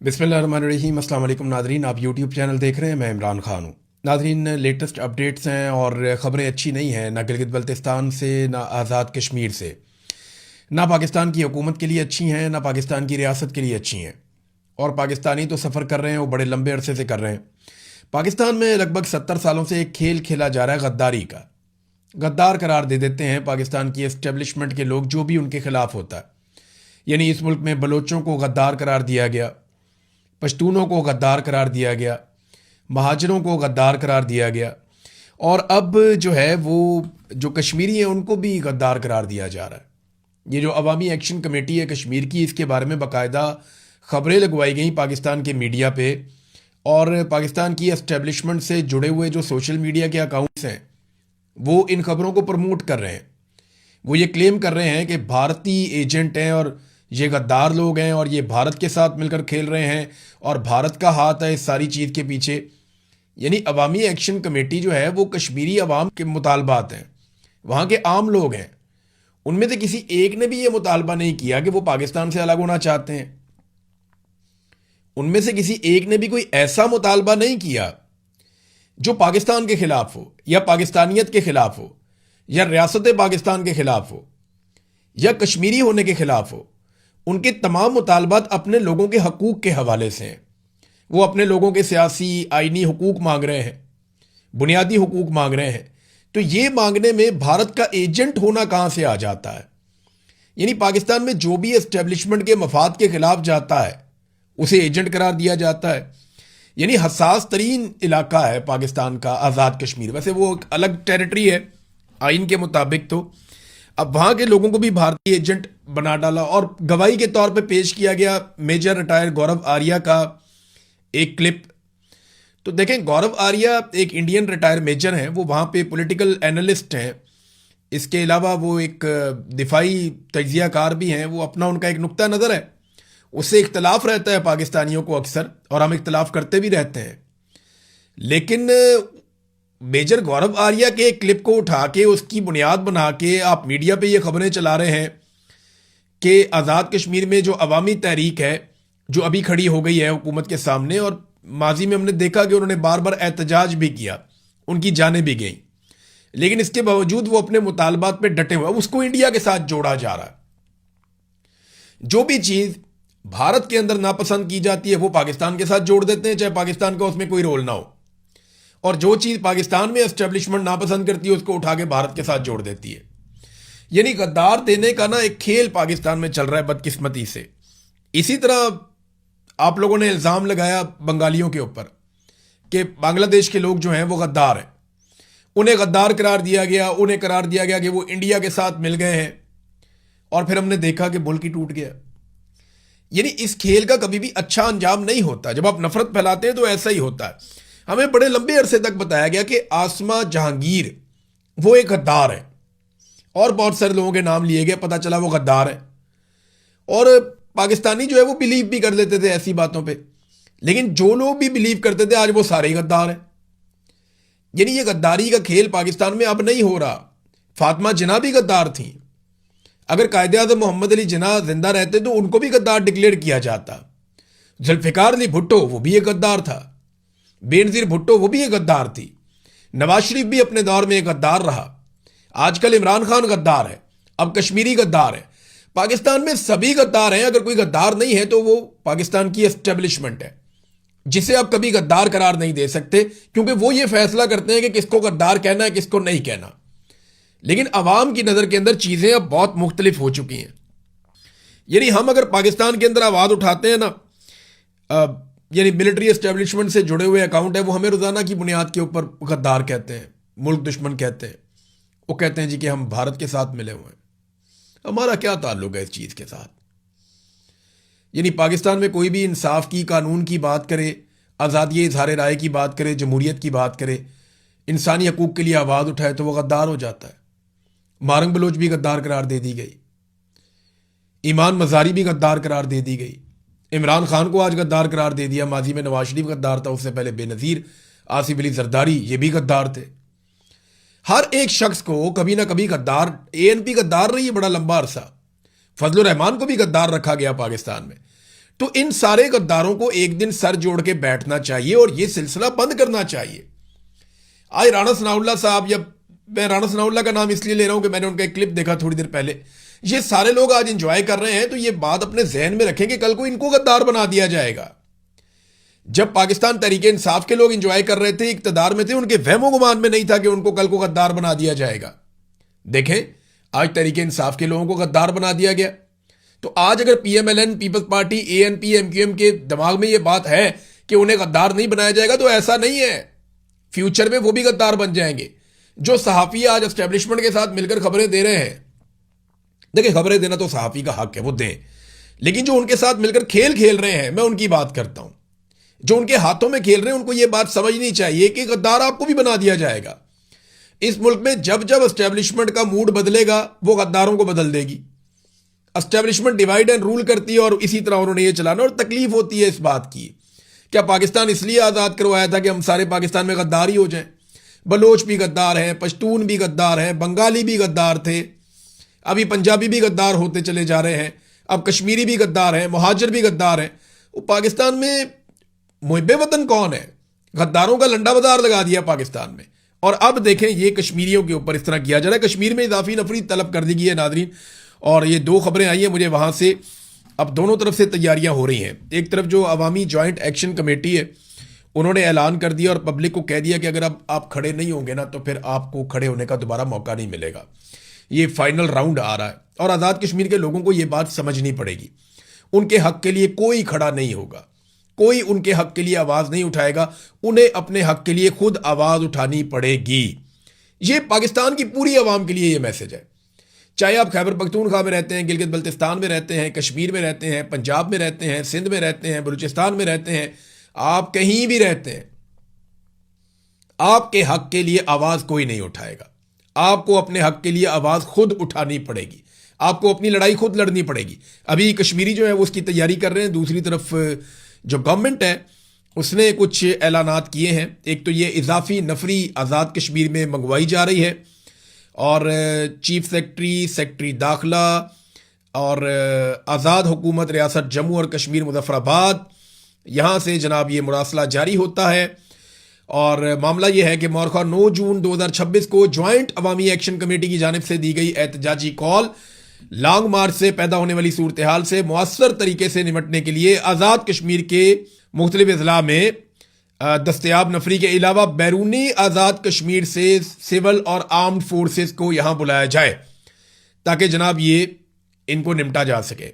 बिस्मिल्लाहिर्रहमानिर्रहीम। अस्सलाम वालेकुम नादरीन, आप यूट्यूब चैनल देख रहे हैं। मैं इमरान खान हूँ। नादरीन, लेटेस्ट अपडेट्स हैं और ख़बरें अच्छी नहीं हैं, ना गिलगित बल्तिस्तान से, ना आज़ाद कश्मीर से, ना पाकिस्तान की हुकूमत के लिए अच्छी हैं, ना पाकिस्तान की रियासत के लिए अच्छी हैं। और पाकिस्तानी तो सफ़र कर रहे हैं, वो बड़े लंबे अरसे से कर रहे हैं। पाकिस्तान में लगभग 70 सालों से एक खेल खेला जा रहा है गद्दारी का। गद्दार करार दे देते हैं पाकिस्तान की एस्टेब्लिशमेंट के लोग जो भी उनके खिलाफ होता है। यानी इस मुल्क में बलोचों को गद्दार करार दिया गया, पश्तूनों को गद्दार करार दिया गया, महाजरों को गद्दार करार दिया गया, और अब जो है वो जो कश्मीरी हैं उनको भी गद्दार करार दिया जा रहा है। ये जो अवामी एक्शन कमेटी है कश्मीर की, इसके बारे में बाकायदा खबरें लगवाई गई पाकिस्तान के मीडिया पे, और पाकिस्तान की एस्टेब्लिशमेंट से जुड़े हुए जो सोशल मीडिया के अकाउंट्स हैं वो इन खबरों को प्रमोट कर रहे हैं। वो ये क्लेम कर रहे हैं कि भारतीय एजेंट हैं और ये गद्दार लोग हैं और ये भारत के साथ मिलकर खेल रहे हैं और भारत का हाथ है इस सारी चीज़ के पीछे। यानी अवामी एक्शन कमेटी जो है वो कश्मीरी अवाम के मुतालबात हैं, वहाँ के आम लोग हैं। उनमें से किसी एक ने भी ये मुतालबा नहीं किया कि वो पाकिस्तान से अलग होना चाहते हैं। उनमें से किसी एक ने भी कोई ऐसा मुतालबा नहीं किया जो पाकिस्तान के खिलाफ हो, या पाकिस्तानियत के खिलाफ हो, या रियासत पाकिस्तान के खिलाफ हो, या कश्मीरी होने के खिलाफ हो। उनके तमाम मुतालबात अपने लोगों के हकूक़ के हवाले से हैं। वो अपने लोगों के सियासी आइनी हुकूक मांग रहे हैं, बुनियादी हुकूक मांग रहे हैं। तो ये मांगने में भारत का एजेंट होना कहाँ से आ जाता है? यानी पाकिस्तान में जो भी एस्टेब्लिशमेंट के मफाद के खिलाफ जाता है उसे एजेंट करार दिया जाता है। यानी हसास तरीन इलाका है पाकिस्तान का आज़ाद कश्मीर। वैसे वो एक अलग टेरिटरी है आइन के मुताबिक, तो अब वहाँ के लोगों को भी भारतीय एजेंट बना डाला और गवाही के तौर पे पेश किया गया मेजर रिटायर गौरव आर्या का एक क्लिप। तो देखें, गौरव आर्या एक इंडियन रिटायर मेजर हैं, वो वहाँ पे पॉलिटिकल एनालिस्ट हैं। इसके अलावा वो एक दिफाई तज्जियाकार भी हैं। वो अपना उनका एक नुक्ता नज़र है, उससे इख्तलाफ रहता है पाकिस्तानियों को अक्सर, और हम इख्तलाफ करते भी रहते हैं। लेकिन मेजर गौरव आर्या के क्लिप को उठा के उसकी बुनियाद बना के आप मीडिया पे ये खबरें चला रहे हैं कि आज़ाद कश्मीर में जो अवामी तहरीक है जो अभी खड़ी हो गई है हुकूमत के सामने, और माजी में हमने देखा कि उन्होंने बार बार एहतजाज भी किया, उनकी जानें भी गई, लेकिन इसके बावजूद वो अपने मुतालबात पे डटे हुए, उसको इंडिया के साथ जोड़ा जा रहा है। जो भी चीज़ भारत के अंदर नापसंद की जाती है वो पाकिस्तान के साथ जोड़ देते हैं, चाहे पाकिस्तान का उसमें कोई रोल ना हो। और जो चीज़ पाकिस्तान में एस्टेब्लिशमेंट नापसंद करती है उसको उठा के भारत के साथ जोड़ देती है। यानी गद्दार देने का ना एक खेल पाकिस्तान में चल रहा है बदकिस्मती से। इसी तरह आप लोगों ने इल्ज़ाम लगाया बंगालियों के ऊपर कि बांग्लादेश के लोग जो हैं वो गद्दार हैं, उन्हें गद्दार करार दिया गया, उन्हें करार दिया गया कि वो इंडिया के साथ मिल गए हैं, और फिर हमने देखा कि मुल्क ही टूट गया। यानी इस खेल का कभी भी अच्छा अंजाम नहीं होता। जब आप नफरत फैलाते हैं तो ऐसा ही होता है। हमें बड़े लंबे अरसे तक बताया गया कि आसमा जहांगीर वो एक गद्दार है, और बहुत सारे लोगों के नाम लिए गए, पता चला वो गद्दार है। और पाकिस्तानी जो है वो बिलीव भी कर लेते थे ऐसी बातों पे, लेकिन जो लोग भी बिलीव करते थे आज वो सारे ही गद्दार हैं। यानी ये गद्दारी का खेल पाकिस्तान में अब नहीं हो रहा। फातिमा जिन्ना भी गद्दार थी। अगर कायदे आज़म मोहम्मद अली जिन्ना जिंदा रहते तो उनको भी गद्दार डिक्लेयर किया जाता। जुल्फ़िकार अली भुट्टो वो भी एक गद्दार था, बेनज़ीर भुट्टो वो भी एक गद्दार थी, नवाज शरीफ भी अपने दौर में एक गद्दार रहा, आजकल इमरान खान गद्दार है, अब कश्मीरी गद्दार है। पाकिस्तान में सभी गद्दार हैं। अगर कोई गद्दार नहीं है तो वो पाकिस्तान की एस्टेब्लिशमेंट है, जिसे आप कभी गद्दार करार नहीं दे सकते, क्योंकि वो ये फैसला करते हैं कि किसको गद्दार कहना है किसको नहीं कहना। लेकिन अवाम की नज़र के अंदर चीज़ें अब बहुत मुख्तलिफ हो चुकी हैं। यानी हम अगर पाकिस्तान के अंदर आवाज़ उठाते हैं ना, यानी मिलिट्री एस्टेब्लिशमेंट से जुड़े हुए अकाउंट है, वो हमें रोज़ाना की बुनियाद के ऊपर गद्दार कहते हैं, मुल्क दुश्मन कहते हैं। वो कहते हैं जी कि हम भारत के साथ मिले हुए हैं। हमारा क्या ताल्लुक है इस चीज़ के साथ? यानी पाकिस्तान में कोई भी इंसाफ की, कानून की बात करे, आज़ादी इज़हार राय की बात करे, जमहूरियत की बात करे, इंसानी हकूक़ के लिए आवाज़ उठाए तो वह गद्दार हो जाता है। मारंग बलोच भी गद्दार करार दे दी गई, ईमान मज़ारी भी गद्दार करार दे दी गई, इमरान खान को आज गद्दार करार दे दिया। माजी में नवाज शरीफ गद्दार था, उससे पहले बेनज़ीर, आसिफ अली जरदारी ये भी गद्दार थे। हर एक शख्स को कभी ना कभी गद्दार, एएनपी गद्दार रही है बड़ा लंबा अरसा, फजलुर रहमान को भी गद्दार रखा गया पाकिस्तान में। तो इन सारे गद्दारों को एक दिन सर जोड़ के बैठना चाहिए और यह सिलसिला बंद करना चाहिए। आज राणा सनाउल्लाह साहब, या मैं राणा सनाउल्लाह का नाम इसलिए ले रहा हूं कि मैंने उनका एक क्लिप देखा थोड़ी देर पहले, ये सारे लोग आज इंजॉय कर रहे हैं, तो ये बात अपने जहन में रखें कि कल को इनको गद्दार बना दिया जाएगा। जब पाकिस्तान तहरीक इंसाफ के लोग इंजॉय कर रहे थे, इक्तदार में थे, उनके वहमो गुमान में नहीं था कि उनको कल को गद्दार बना दिया जाएगा। देखें, आज तहरीक इंसाफ के लोगों को गद्दार बना दिया गया। तो आज अगर पीएमएलएन, पीपल्स पार्टी, एएनपी, एमक्यूएम के दिमाग में यह बात है कि उन्हें गद्दार नहीं बनाया जाएगा, तो ऐसा नहीं है। फ्यूचर में वो भी गद्दार बन जाएंगे। जो सहाफी आज एस्टेब्लिशमेंट के साथ मिलकर खबरें दे रहे हैं, देखिए खबरें देना तो सहाफी का हक है, वो दें, लेकिन जो उनके साथ मिलकर खेल खेल रहे हैं, मैं उनकी बात करता हूं, जो उनके हाथों में खेल रहे हैं, उनको यह बात समझनी चाहिए कि गद्दार आपको भी बना दिया जाएगा। इस मुल्क में जब जब एस्टेब्लिशमेंट का मूड बदलेगा, वो गद्दारों को बदल देगी। एस्टेब्लिशमेंट डिवाइड एंड रूल करती है और इसी तरह उन्होंने ये चलाना, और तकलीफ होती है इस बात की। क्या पाकिस्तान इसलिए आज़ाद करवाया था कि हम सारे पाकिस्तान में गद्दार ही हो जाएं? बलोच भी गद्दार हैं, पश्तून भी गद्दार हैं, बंगाली भी गद्दार थे, अभी पंजाबी भी गद्दार होते चले जा रहे हैं, अब कश्मीरी भी गद्दार हैं, मुहाजिर भी गद्दार हैं। वो पाकिस्तान में मुहिब्बे वतन कौन है? गद्दारों का लंडा बाजार लगा दिया पाकिस्तान में। और अब देखें, ये कश्मीरियों के ऊपर इस तरह किया जा रहा है। कश्मीर में इजाफी नफरी तलब कर दी गई है नादरीन, और ये दो खबरें आई हैं मुझे वहां से। अब दोनों तरफ से तैयारियां हो रही हैं। एक तरफ जो अवामी जॉइंट एक्शन कमेटी है, उन्होंने ऐलान कर दिया और पब्लिक को कह दिया कि अगर अब आप खड़े नहीं होंगे ना, तो फिर आपको खड़े होने का दोबारा मौका नहीं मिलेगा। ये फाइनल राउंड आ रहा है और आज़ाद कश्मीर के लोगों को ये बात समझनी पड़ेगी। उनके हक के लिए कोई खड़ा नहीं होगा, कोई उनके हक के लिए आवाज़ नहीं उठाएगा। उन्हें अपने हक के लिए खुद आवाज़ उठानी पड़ेगी। ये पाकिस्तान की पूरी आवाम के लिए ये मैसेज है। चाहे आप खैबर पख्तूनख्वा में रहते हैं, गिलगित बल्तिस्तान में रहते हैं, कश्मीर में रहते हैं, पंजाब में रहते हैं, सिंध में रहते हैं, बलूचिस्तान में रहते हैं, आप कहीं भी रहते हैं, आपके हक के लिए आवाज़ कोई नहीं उठाएगा। आपको अपने हक के लिए आवाज़ खुद उठानी पड़ेगी। आपको अपनी लड़ाई खुद लड़नी पड़ेगी। अभी कश्मीरी जो है वो उसकी तैयारी कर रहे हैं। दूसरी तरफ जो गवर्नमेंट है उसने कुछ ऐलानात किए हैं। एक तो ये इजाफी नफरी आज़ाद कश्मीर में मंगवाई जा रही है, और चीफ सेक्रेटरी दाखिला और आज़ाद हुकूमत रियासत जम्मू और कश्मीर मुजफ्फराबाद, यहाँ से जनाब ये मुरासला जारी होता है। और मामला यह है कि मौरखा 9 जून 2026 को ज्वाइंट अवामी एक्शन कमेटी की जानिब से दी गई एहतजाजी कॉल लॉन्ग मार्च से पैदा होने वाली सूरत हाल से मुअस्सर तरीके से निपटने के लिए आज़ाद कश्मीर के मुख्तलिफ अजला में दस्तयाब नफरी के अलावा बैरूनी आज़ाद कश्मीर से सिविल और आर्म्ड फोर्सेस को यहाँ बुलाया जाए, ताकि जनाब ये इनको निपटा जा सके।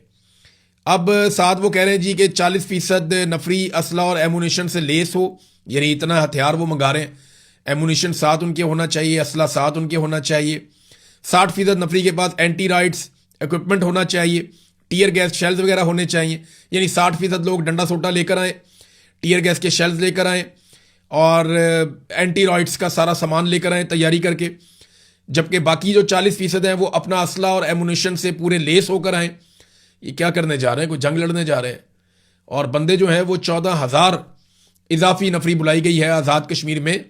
अब साथ वो कह रहे हैं जी कि 40% नफरी असला और एमुनिशन से लेस हो, यानी इतना हथियार वो मंगा रहे हैं। एमुनिशन साथ उनके होना चाहिए, असला साथ उनके होना चाहिए। 60% नफरी के पास एंटी राइट्स इक्विपमेंट होना चाहिए, टीयर गैस शेल्स वगैरह होने चाहिए, यानी 60% लोग डंडा सोटा लेकर आए, टीयर गैस के शेल्स लेकर आए और एंटी राइट्स का सारा सामान लेकर आए तैयारी करके। जबकि बाकी जो 40% हैं वो अपना असला और एमुनिशन से पूरे लेस होकर आए। ये क्या करने जा रहे हैं? कोई जंग लड़ने जा रहे हैं। और बंदे जो हैं वो 14,000 इजाफी नफरी बुलाई गई है आज़ाद कश्मीर में।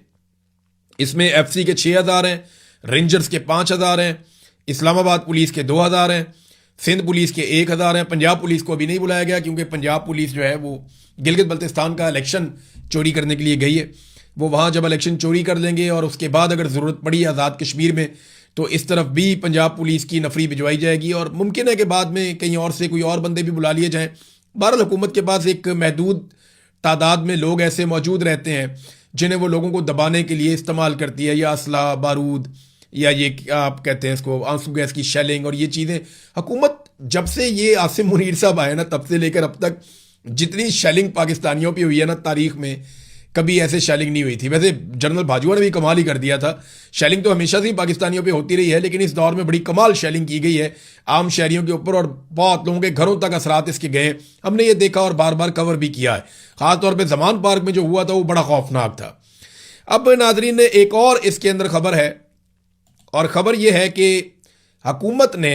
इसमें एफसी के 6,000 हैं, रेंजर्स के 5,000 हैं, इस्लामाबाद पुलिस के 2,000 हैं, सिंध पुलिस के 1,000 हैं। पंजाब पुलिस को अभी नहीं बुलाया गया क्योंकि पंजाब पुलिस जो है वो गिलगित बल्तिस्तान का इलेक्शन चोरी करने के लिए गई है। वो वहाँ जब इलेक्शन चोरी कर लेंगे और उसके बाद अगर ज़रूरत पड़ी आज़ाद कश्मीर में, तो इस तरफ भी पंजाब पुलिस की नफरी भिजवाई जाएगी और मुमकिन है कि बाद में कहीं और से कोई और बंदे भी बुला लिए जाएं। बहरहाल हुकूमत के पास एक महदूद तादाद में लोग ऐसे मौजूद रहते हैं जिन्हें वो लोगों को दबाने के लिए इस्तेमाल करती है, या असला, बारूद, या ये आप कहते हैं इसको आंसू गैस की शेलिंग और ये चीज़ें। हुकूमत जब से ये आसिम मुनीर साहब आए ना, तब से लेकर अब तक जितनी शेलिंग पाकिस्तानियों पे हुई है ना, तारीख में कभी ऐसे शेलिंग नहीं हुई थी। वैसे जनरल बाजवा ने भी कमाल ही कर दिया था। शेलिंग तो हमेशा से ही पाकिस्तानियों पे होती रही है, लेकिन इस दौर में बड़ी कमाल शेलिंग की गई है आम शहरियों के ऊपर और बहुत लोगों के घरों तक असरात इसके गए। हमने ये देखा और बार बार कवर भी किया है। खासतौर पर जमान पार्क में जो हुआ था वो बड़ा खौफनाक था। अब नाजरीन ने एक और इसके अंदर खबर है, और खबर यह है कि हुकूमत ने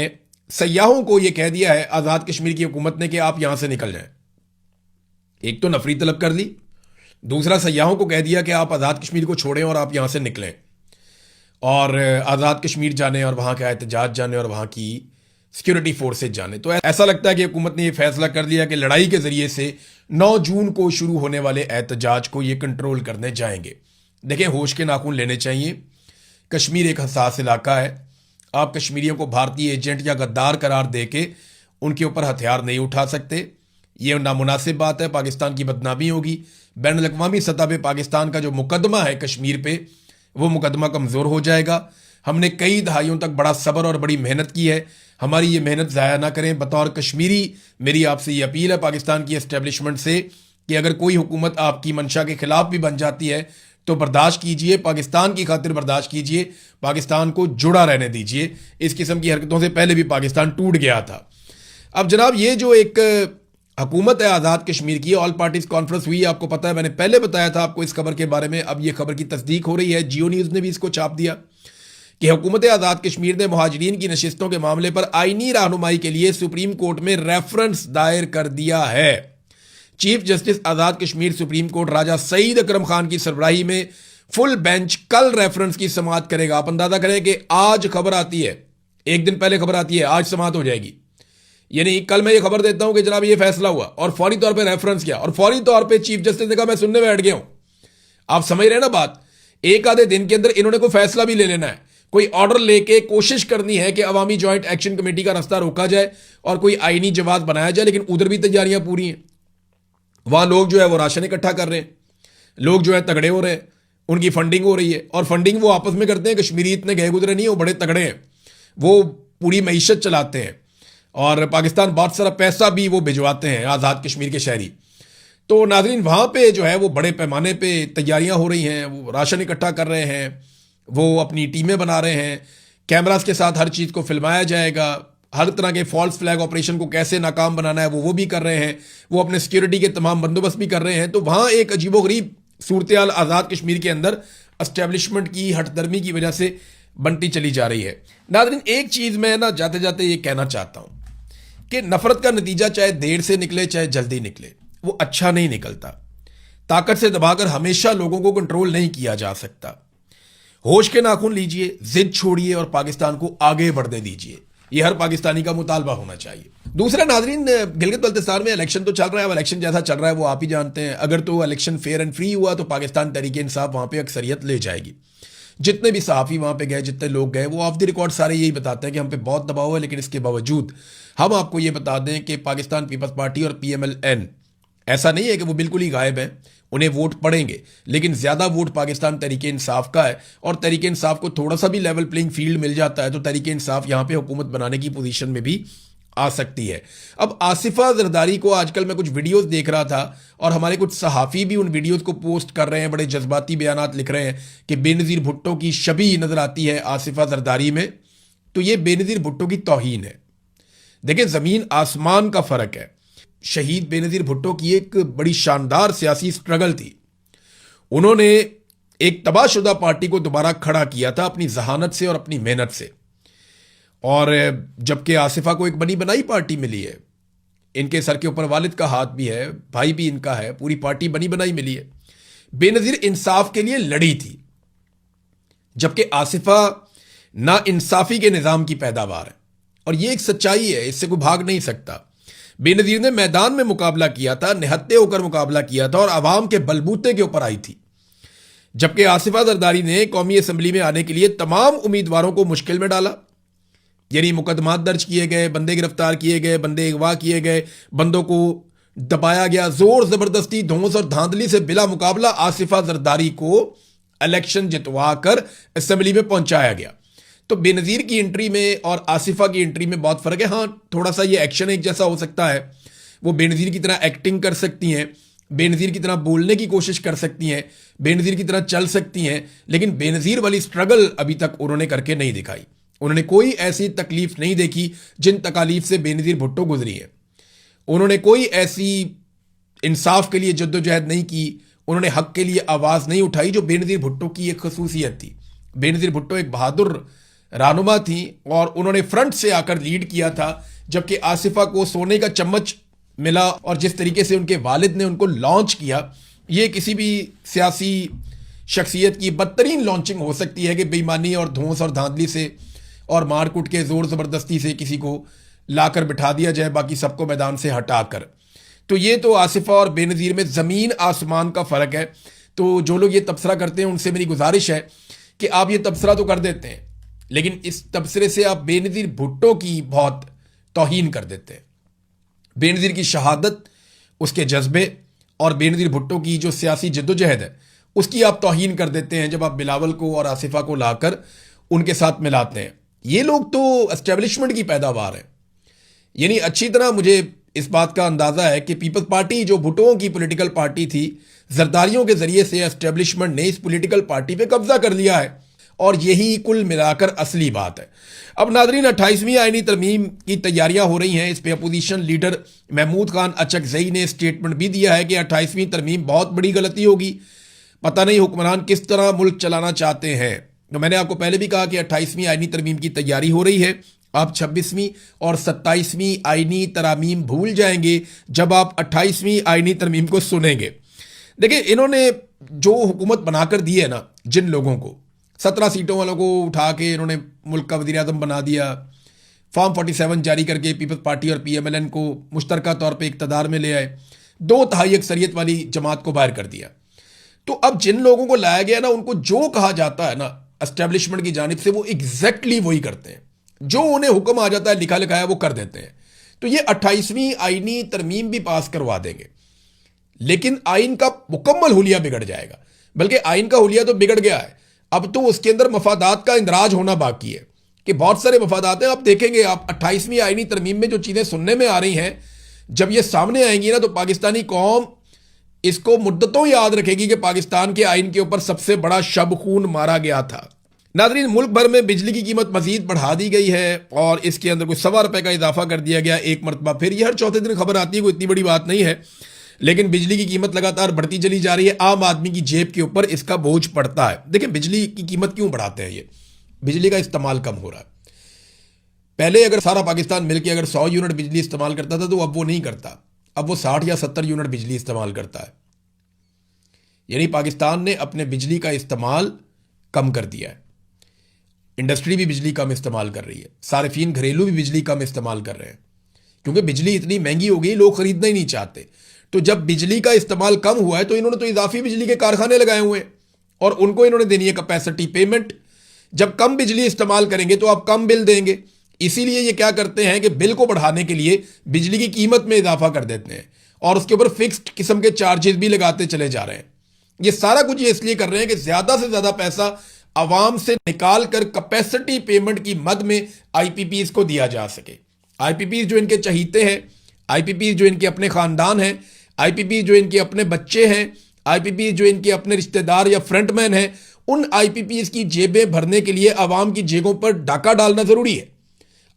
सयाहों को यह कह दिया है, आज़ाद कश्मीर की हुकूमत ने, कि आप यहां से निकल जाएं। एक तो नफरी तलब कर दी, दूसरा सयाहों को कह दिया कि आप आज़ाद कश्मीर को छोड़ें और आप यहां से निकलें और आज़ाद कश्मीर जाने और वहां का एहतजाज जाने और वहां की सिक्योरिटी फोर्सेज जाने। तो ऐसा लगता है कि हुकूमत ने यह फैसला कर लिया कि लड़ाई के जरिए से 9 जून को शुरू होने वाले एहतजाज को ये कंट्रोल करने जाएंगे। देखें, होश के नाखून लेने चाहिए। कश्मीर एक हसास इलाका है। आप कश्मीरियों को भारतीय एजेंट या गद्दार करार दे के उनके ऊपर हथियार नहीं उठा सकते। ये नामुनासिब बात है, पाकिस्तान की बदनामी होगी। बैन अल-अक़वामी सतह पे पाकिस्तान का जो मुकदमा है कश्मीर पे, वो मुकदमा कमज़ोर हो जाएगा। हमने कई दहाइयों तक बड़ा सब्र और बड़ी मेहनत की है, हमारी ये मेहनत ज़ाया ना करें। बतौर कश्मीरी मेरी आपसे ये अपील है पाकिस्तान की एस्टेब्लिशमेंट से कि अगर कोई हुकूमत आपकी मंशा के खिलाफ भी बन जाती है तो बर्दाश्त कीजिए, पाकिस्तान की खातिर बर्दाश्त कीजिए, पाकिस्तान को जुड़ा रहने दीजिए। इस किस्म की हरकतों से पहले भी पाकिस्तान टूट गया था। अब जनाब, ये जो एक हुकूमत है आज़ाद कश्मीर की, ऑल पार्टीज कॉन्फ्रेंस हुई, आपको पता है, मैंने पहले बताया था आपको इस खबर के बारे में। अब ये खबर की तस्दीक हो रही है, जियो न्यूज़ ने भी इसको छाप दिया कि हुकूमत आज़ाद कश्मीर ने मुहाजिरीन की नशिस्तों के मामले पर आईनी रहनुमाई के लिए सुप्रीम कोर्ट में रेफरेंस दायर कर दिया है। Chief justice Azad Kashmir supreme court राजा सईद अकरम खान की सरबराही में फुल बेंच कल रेफरेंस की समाअत करेगा। आप अंदाजा करें कि आज खबर आती है, एक दिन पहले खबर आती है, आज समाअत हो जाएगी। यानी कल मैं ये खबर देता हूं कि जनाब ये फैसला हुआ और फौरी तौर पे रेफरेंस किया और फौरी तौर पे चीफ जस्टिस ने कहा मैं सुनने में बैठ गया हूं। आप समझ रहे हैं ना बात? एक आधे दिन के अंदर इन्होंने कोई फैसला भी ले लेना है, कोई ऑर्डर लेके कोशिश करनी है कि अवामी जॉइंट एक्शन कमेटी का रास्ता रोका जाए और कोई आईनी जवाब बनाया जाए। लेकिन उधर भी तैयारियां पूरी हैं। वहां लोग जो है वो राशन इकट्ठा कर रहे हैं, लोग जो है तगड़े हो रहे हैं, उनकी फंडिंग हो रही है और फंडिंग वो आपस में करते हैं। कश्मीरी इतने गए गुजरे नहीं, वो बड़े तगड़े हैं, वो पूरी मईशत चलाते हैं और पाकिस्तान बहुत सारा पैसा भी वो भिजवाते हैं आज़ाद कश्मीर के शहरी। तो नाज़रीन, वहाँ पे जो है वो बड़े पैमाने पे तैयारियां हो रही हैं, वो राशन इकट्ठा कर रहे हैं, वो अपनी टीमें बना रहे हैं, कैमरास के साथ हर चीज़ को फिल्माया जाएगा, हर तरह के फॉल्स फ्लैग ऑपरेशन को कैसे नाकाम बनाना है वो भी कर रहे हैं, वो अपने सिक्योरिटी के तमाम बंदोबस्त भी कर रहे हैं। तो वहाँ एक अजीबोगरीब सूरत-ए-हाल आज़ाद कश्मीर के अंदर एस्टेब्लिशमेंट की हठधर्मी की वजह से बनती चली जा रही है। नाज़रीन, एक चीज़ मैं ना जाते जाते ये कहना चाहता हूँ कि नफरत का नतीजा चाहे देर से निकले चाहे जल्दी निकले, वो अच्छा नहीं निकलता। ताकत से दबाकर हमेशा लोगों को कंट्रोल नहीं किया जा सकता। होश के नाखून लीजिए, जिद छोड़िए और पाकिस्तान को आगे बढ़ने दीजिए। यह हर पाकिस्तानी का मुतालबा होना चाहिए। दूसरा नाज़रीन, गिलगित बल्तिस्तान में इलेक्शन तो चल रहा है। अब इलेक्शन जैसा चल रहा है वो आप ही जानते हैं। अगर तो इलेक्शन फेयर एंड फ्री हुआ तो पाकिस्तान तहरीक इंसाफ वहां पे अक्सरियत ले जाएगी। जितने भी सहाफ़ी वहाँ पे गए, जितने लोग गए, वो ऑफ द रिकॉर्ड सारे यही बताते हैं कि हम पे बहुत दबाव है। लेकिन इसके बावजूद हम आपको ये बता दें कि पाकिस्तान पीपल्स पार्टी और PMLN ऐसा नहीं है कि वो बिल्कुल ही गायब हैं, उन्हें वोट पड़ेंगे, लेकिन ज़्यादा वोट पाकिस्तान तहरीक इंसाफ का है। और तहरीक इंसाफ को थोड़ा सा भी लेवल प्लेइंग फील्ड मिल जाता है तो तहरीक इंसाफ यहाँ पे हुकूमत बनाने की पोजीशन में भी आ सकती है। अब आसिफा जरदारी को आजकल मैं कुछ वीडियोस देख रहा था और हमारे कुछ सहाफ़ी भी उन वीडियोस को पोस्ट कर रहे हैं, बड़े जज्बाती बयानात लिख रहे हैं कि बेनज़ीर भुट्टो की शबीह नज़र आती है आसिफा जरदारी में। तो ये बेनज़ीर भुट्टो की तौहीन है। देखिए, ज़मीन आसमान का फ़र्क है। शहीद बेनज़ीर भुट्टो की एक बड़ी शानदार सियासी स्ट्रगल थी। उन्होंने एक तबाहशुदा पार्टी को दोबारा खड़ा किया था अपनी जहानत से और अपनी मेहनत से। और जबकि आसिफा को एक बनी बनाई पार्टी मिली है, इनके सर के ऊपर वालिद का हाथ भी है, भाई भी इनका है, पूरी पार्टी बनी बनाई मिली है। बेनज़ीर इंसाफ के लिए लड़ी थी, जबकि आसिफा ना इंसाफी के निज़ाम की पैदावार है। और ये एक सच्चाई है, इससे कोई भाग नहीं सकता। बेनज़ीर ने मैदान में मुकाबला किया था, निहत्ते होकर मुकाबला किया था और आवाम के बलबूते के ऊपर आई थी। जबकि आसिफा जरदारी ने कौमी असम्बली में आने के लिए तमाम उम्मीदवारों को मुश्किल में डाला। यानी मुकदमात दर्ज किए गए, बंदे गिरफ्तार किए गए, बंदे अगवा किए गए, बंदों को दबाया गया, जोर जबरदस्ती, धौंस और धांधली से बिला मुकाबला आसिफा जरदारी को इलेक्शन जितवा कर असम्बली में पहुंचाया गया। तो बेनज़ीर की एंट्री में और आसिफा की एंट्री में बहुत फर्क है। हाँ, थोड़ा सा ये एक्शन एक जैसा हो सकता है। वो बेनज़ीर की तरह एक्टिंग कर सकती हैं, बेनज़ीर की तरह बोलने की कोशिश कर सकती हैं, बेनज़ीर की तरह चल सकती हैं, लेकिन बेनज़ीर वाली स्ट्रगल अभी तक उन्होंने करके नहीं दिखाई। उन्होंने कोई ऐसी तकलीफ नहीं देखी जिन तकालीफ से बेनज़ीर भुट्टो गुजरी है। उन्होंने कोई ऐसी इंसाफ के लिए जद्दोजहद नहीं की, उन्होंने हक के लिए आवाज़ नहीं उठाई जो बेनज़ीर भुट्टो की एक खसूसियत थी। बेनज़ीर भुट्टो एक बहादुर रहनुमा थी और उन्होंने फ्रंट से आकर लीड किया था, जबकि आसिफा को सोने का चम्मच मिला। और जिस तरीके से उनके वालिद ने उनको लॉन्च किया, ये किसी भी सियासी शख्सियत की बदतरीन लॉन्चिंग हो सकती है कि बेईमानी और धौंस और धांधली से और मारकुट के जोर ज़बरदस्ती से किसी को लाकर बिठा दिया जाए बाकी सबको मैदान से हटाकर। तो ये तो आसिफा और बेनज़ीर में ज़मीन आसमान का फ़र्क है। तो जो लोग ये तबसरा करते हैं उनसे मेरी गुजारिश है कि आप ये तबसरा तो कर देते हैं, लेकिन इस तबसरे से आप बेनज़ीर भुट्टो की बहुत तौहीन कर देते हैं। बेनज़ीर की शहादत, उसके जज्बे और बेनज़ीर भुट्टो की जो सियासी जद्दोजहद है उसकी आप तौहीन कर देते हैं जब आप बिलावल को और आसिफा को लाकर उनके साथ मिलाते हैं। ये लोग तो एस्टेब्लिशमेंट की पैदावार है। यानी अच्छी तरह मुझे इस बात का अंदाज़ा है कि पीपल्स पार्टी जो भुट्टों की पॉलिटिकल पार्टी थी, जरदारियों के ज़रिए से एस्टेब्लिशमेंट ने इस पॉलिटिकल पार्टी पे कब्जा कर लिया है, और यही कुल मिलाकर असली बात है। अब नाज़रीन, 28वीं आईनी तरमीम की तैयारियां हो रही हैं। इस पे अपोजिशन लीडर महमूद खान अचकज़ई ने स्टेटमेंट भी दिया है कि 28वीं तरमीम बहुत बड़ी गलती होगी, पता नहीं हुक्मरान किस तरह मुल्क चलाना चाहते हैं। तो मैंने आपको पहले भी कहा कि 28वीं आईनी तरमीम की तैयारी हो रही है। आप 26वीं और 27वीं आईनी तरमीम भूल जाएंगे जब आप 28वीं आईनी तरमीम को सुनेंगे। देखिए, इन्होंने जो हुकूमत बनाकर दी है ना, जिन लोगों को 17 सीटों वालों को उठा के इन्होंने मुल्क का वज़ीर आज़म बना दिया, फॉर्म 47 जारी करके पीपल्स पार्टी और PMLN को मुश्तरका तौर पे इक़्तिदार में ले आए, 2/3 अक्सरियत वाली जमात को बाहर कर दिया। तो अब जिन लोगों को लाया गया ना, उनको जो कहा जाता है ना एस्टेब्लिशमेंट की जानिब से, वो एग्जैक्टली वही करते हैं। जो उन्हें हुक्म आ जाता है, लिखा लिखाया, वो कर देते हैं। तो ये 28वीं आईनी तरमीम भी पास करवा देंगे, लेकिन आइन का मुकम्मल हुलिया बिगड़ जाएगा। बल्कि आइन का हुलिया तो बिगड़ गया है, अब तो उसके अंदर मफादात का इंदराज होना बाकी है कि बहुत सारे मफादात हैं। आप देखेंगे, आप 28वीं आईनी तरमीम में जो चीज़ें सुनने में आ रही हैं, जब ये सामने आएंगी ना, तो पाकिस्तानी कौम इसको मुद्दतों याद रखेगी कि पाकिस्तान के आइन के ऊपर सबसे बड़ा शब खून मारा गया था। नाज़रीन, मुल्क भर में बिजली की कीमत मजीद बढ़ा दी गई है और इसके अंदर कोई ₹1.25 का इजाफा कर दिया गया एक मरतबा फिर। यह हर चौथे दिन खबर आती है, कोई इतनी बड़ी बात नहीं है, लेकिन बिजली की कीमत लगातार बढ़ती चली जा रही है। आम आदमी की जेब के ऊपर इसका बोझ पड़ता है। देखिए, बिजली की कीमत क्यों बढ़ाते हैं? ये बिजली का इस्तेमाल कम हो रहा है। पहले अगर सारा पाकिस्तान मिलकर अगर 100 यूनिट बिजली इस्तेमाल करता था, तो अब वो नहीं करता, अब वो 60 या 70 यूनिट बिजली इस्तेमाल करता है। यानी पाकिस्तान ने अपने बिजली का इस्तेमाल कम कर दिया है। इंडस्ट्री भी बिजली कम इस्तेमाल कर रही है, सारिफीन घरेलू भी बिजली कम इस्तेमाल कर रहे हैं, क्योंकि बिजली इतनी महंगी हो गई, लोग खरीदना ही नहीं चाहते। तो जब बिजली का इस्तेमाल कम हुआ है, तो इन्होंने तो इजाफी बिजली के कारखाने लगाए हुए हैं और उनको इन्होंने देनी है कैपेसिटी पेमेंट। जब कम बिजली इस्तेमाल करेंगे तो आप कम बिल देंगे, इसीलिए ये क्या करते हैं कि बिल को बढ़ाने के लिए बिजली की कीमत में इजाफा कर देते हैं और उसके ऊपर फिक्स्ड किस्म के चार्जेस भी लगाते चले जा रहे हैं। ये सारा कुछ ये इसलिए कर रहे हैं कि ज्यादा से ज्यादा पैसा आवाम से निकाल कर कैपेसिटी पेमेंट की मद में IPPs को दिया जा सके। IPPs जो इनके चहीते हैं, IPPs जो इनके अपने खानदान हैं, IPPs जो इनके अपने बच्चे हैं, IPPs जो इनके अपने रिश्तेदार या फ्रंटमैन हैं, उन IPPs की जेबें भरने के लिए आवाम की जेबों पर डाका डालना जरूरी है।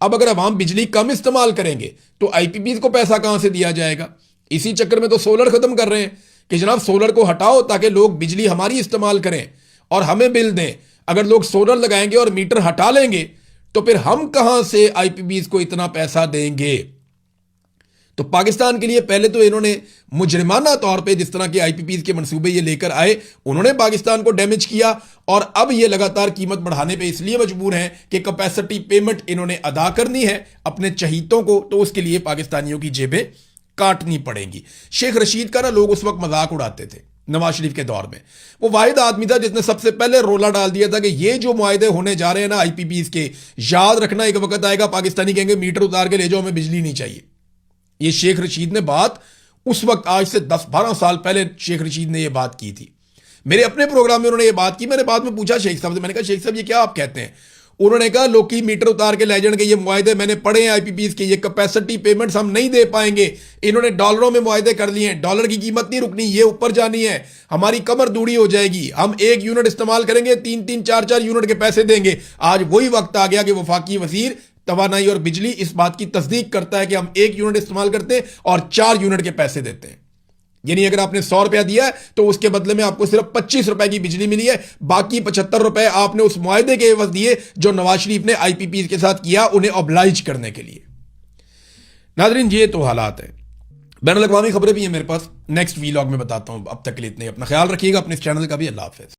अब अगर आवाम बिजली कम इस्तेमाल करेंगे तो IPPs को पैसा कहां से दिया जाएगा? इसी चक्कर में तो सोलर खत्म कर रहे हैं कि जनाब सोलर को हटाओ ताकि लोग बिजली हमारी इस्तेमाल करें और हमें बिल दें। अगर लोग सोलर लगाएंगे और मीटर हटा लेंगे तो फिर हम कहां से IPPs को इतना पैसा देंगे? तो पाकिस्तान के लिए पहले तो इन्होंने मुजरिमाना तौर पे जिस तरह के IPPs के मंसूबे ये लेकर आए, उन्होंने पाकिस्तान को डैमेज किया और अब ये लगातार कीमत बढ़ाने पे इसलिए मजबूर हैं कि कैपेसिटी पेमेंट इन्होंने अदा करनी है अपने चहीतों को, तो उसके लिए पाकिस्तानियों की जेबें काटनी पड़ेंगी। शेख रशीद का ना लोग उस वक्त मजाक उड़ाते थे नवाज शरीफ के दौर में। वो वाहिद आदमी था जिसने सबसे पहले रोला डाल दिया था कि ये जो मुआहदे होने जा रहे हैं ना IPPs के, याद रखना एक वक्त आएगा पाकिस्तानी कहेंगे मीटर उतार के ले जाओ, हमें बिजली नहीं चाहिए। ये शेख रशीद ने बात उस वक्त, आज से 10-12 साल पहले शेख रशीद ने यह बात की थी। मेरे अपने प्रोग्राम में उन्होंने ये बात की। मैंने बाद में पूछा शेख साहब से, मैंने कहा शेख साहब ये क्या आप कहते हैं? उन्होंने कहा लोग की मीटर उतार के ले जाएंगे, ये मुआहदे मैंने पढ़े हैं IPPs के, ये कैपेसिटी पेमेंट्स हम नहीं दे पाएंगे। इन्होंने डॉलरों में मुआहदे कर लिए हैं, डॉलर की कीमत नहीं रुकनी, ये ऊपर जानी है, हमारी कमर दूड़ी हो जाएगी, हम 1 यूनिट इस्तेमाल करेंगे 3-3, 4-4 यूनिट के पैसे देंगे। आज वही वक्त आ गया कि वफाकी वजीर तवानाई और बिजली इस बात की तस्दीक करता है कि हम 1 यूनिट इस्तेमाल करते हैं और 4 यूनिट के पैसे देते हैं। यानी अगर आपने 100 रुपया दिया है तो उसके बदले में आपको सिर्फ 25 रुपए की बिजली मिली है, बाकी 75 रुपए आपने उस मुआहदे के एवज दिए जो नवाज शरीफ ने IPPs के साथ किया उन्हें ऑब्लाइज करने के लिए। नाज़रीन, ये तो हालात है। बैनुल अक़वामी खबरें भी हैं मेरे पास, नेक्स्ट वीलॉग में बताता हूं। अब तक के लिए इतने, अपना ख्याल रखिएगा, अपने इस चैनल का भी। अल्लाह हाफ़िज़।